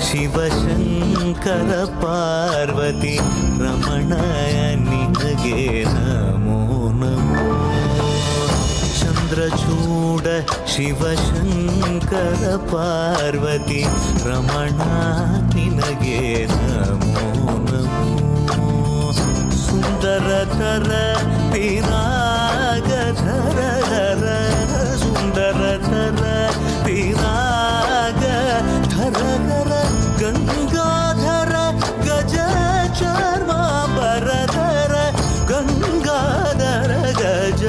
ಶಿವಶಂಕರ ಪಾರ್ವತಿ ರಮಣ ನಿನಗೆ ನಮೋ ನಮೋ. ಚಂದ್ರಚೂಡ ಶಿವಶಂಕರ ಪಾರ್ವತಿ ರಮಣ ನಿನಗೆ ನಮೋ ನಮೋ. ಸುಂದರತರ ಪಿರಾಗಧರ ಹರ ಸುಂದರತರ ಪಿರಾಗ ಧರ ಹರ ಗಂಗಾಧರ ಗಜ ಚರ್ಮಾಂಬರಧರ ಗಂಗಾಧರ ಗಜ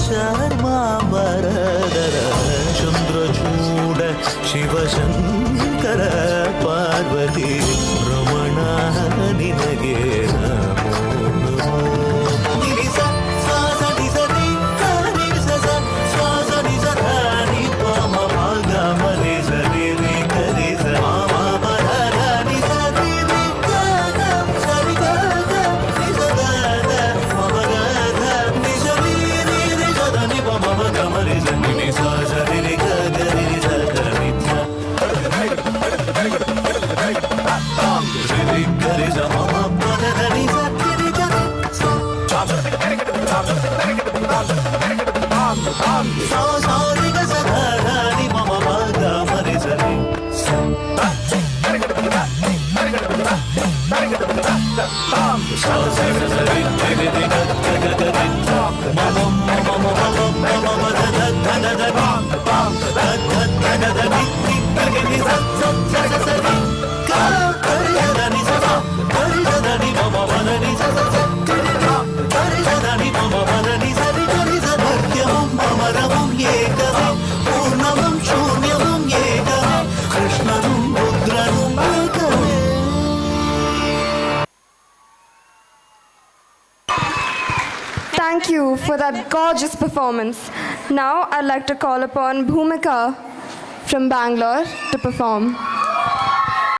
ಚರ್ಮಾಂಬರಧರ. ಚಂದ್ರಚೂಡ ಶಿವಶಂಕರ ಪಾರ್ವತಿ ರಮಣ ನಿನಗೆ ನಮೋ ನಮೋ. Thank you for that gorgeous performance. Now I'd like to call upon Bhumika from Bangalore to perform.